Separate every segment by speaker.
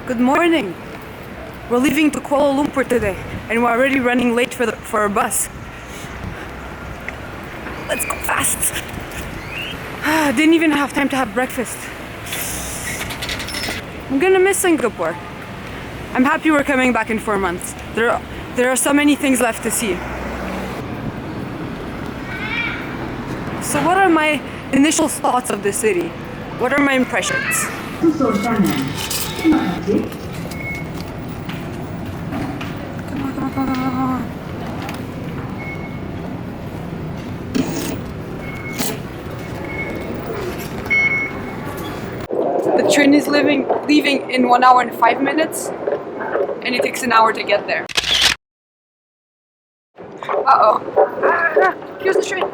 Speaker 1: Good morning. We're leaving to Kuala Lumpur today, and we're already running late for our bus. Let's go fast. Didn't even have time to have breakfast. I'm gonna miss Singapore. I'm happy we're coming back in 4 months. There are so many things left to see. So what are my initial thoughts of the city? What are my impressions? Come on. The train is leaving in 1 hour and 5 minutes, and it takes an hour to get there. Uh-oh. Here's the train.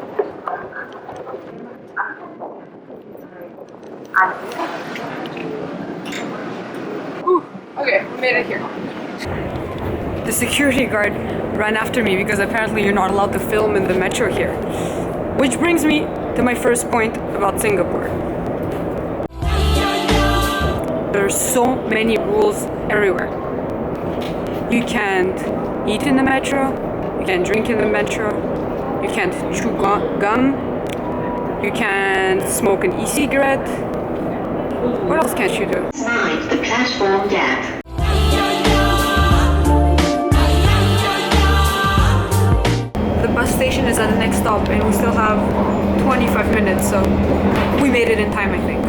Speaker 1: Ooh, okay, we made it here. The security guard ran after me because apparently you're not allowed to film in the metro here. Which brings me to my first point about Singapore. There are so many rules everywhere. You can't eat in the metro, you can't drink in the metro, you can't chew gum, you can't smoke an e-cigarette. What else can't you do?
Speaker 2: Mind the platform gap.
Speaker 1: The bus station is at the next stop and we still have 25 minutes, so we made it in time, I think.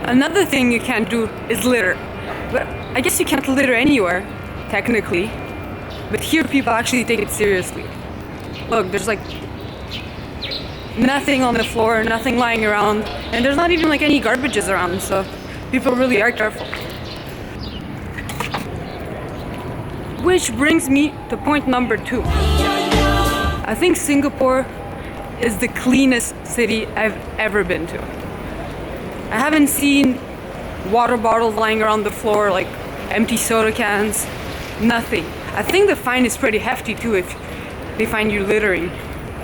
Speaker 1: Another thing you can't do is litter. But I guess you can't litter anywhere, technically. But here people actually take it seriously. Look, there's like nothing on the floor, nothing lying around, and there's not even like any garbages around, so people really are careful. Which brings me to point number 2. I think Singapore is the cleanest city I've ever been to. I haven't seen water bottles lying around the floor, like empty soda cans, nothing. I think the fine is pretty hefty too if they find you littering.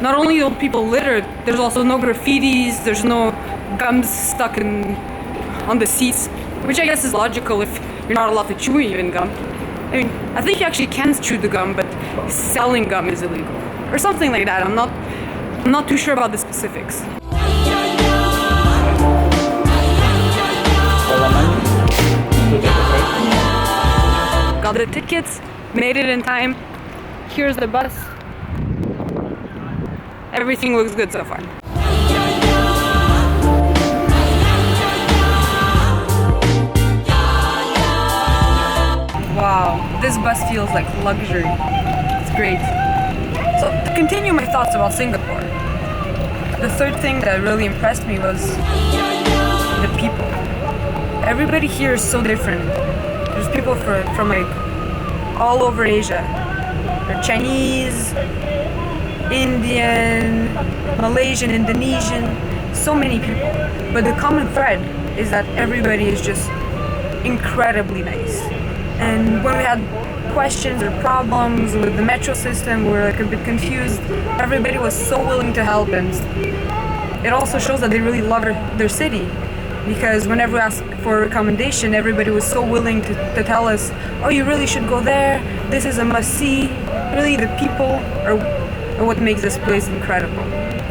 Speaker 1: Not only don't people litter, there's also no graffitis, there's no gums stuck on the seats, which I guess is logical if you're not allowed to chew even gum. I mean, I think you actually can chew the gum, but selling gum is illegal. Or something like that. I'm not too sure about the specifics. Got the tickets, made it in time. Here's the bus. Everything looks good so far. Wow, this bus feels like luxury. It's great. So, to continue my thoughts about Singapore, the third thing that really impressed me was the people. Everybody here is so different. There's people from like all over Asia. They're Chinese, Indian, Malaysian, Indonesian, so many people. But the common thread is that everybody is just incredibly nice. And when we had questions or problems with the metro system, we were like a bit confused. Everybody was so willing to help, and it also shows that they really love their city. Because whenever we asked for a recommendation, everybody was so willing to tell us, oh, you really should go there, this is a must-see. Really, the people are what makes this place incredible.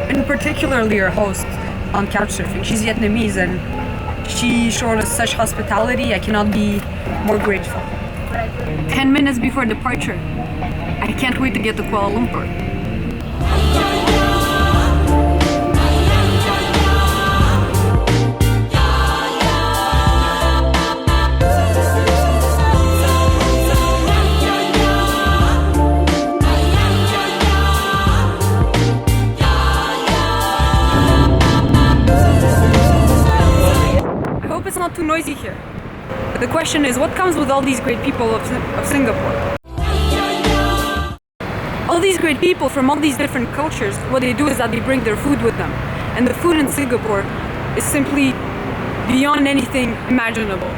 Speaker 1: And particularly our host on Couchsurfing. She's Vietnamese and she showed us such hospitality. I cannot be more grateful. 10 minutes before departure. I can't wait to get to Kuala Lumpur. I hope it's not too noisy here. But the question is, what comes with all these great people of Singapore? All these great people from all these different cultures, what they do is that they bring their food with them. And the food in Singapore is simply beyond anything imaginable.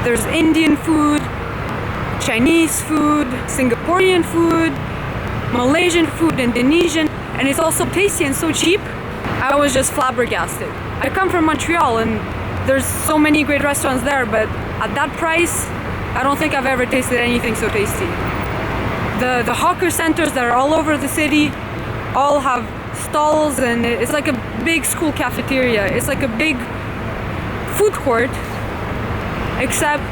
Speaker 1: There's Indian food, Chinese food, Singaporean food, Malaysian food, Indonesian, and it's also tasty and so cheap. I was just flabbergasted. I come from Montreal and there's so many great restaurants there, but at that price, I don't think I've ever tasted anything so tasty. The hawker centers that are all over the city all have stalls, and it's like a big school cafeteria. It's like a big food court, except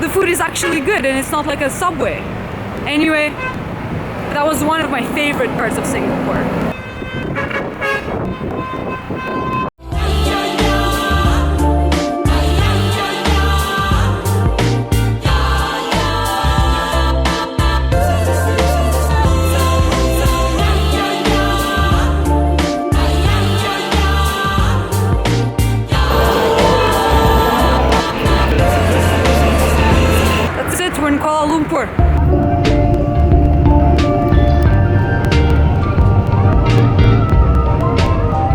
Speaker 1: the food is actually good and it's not like a Subway. Anyway, that was one of my favorite parts of Singapore.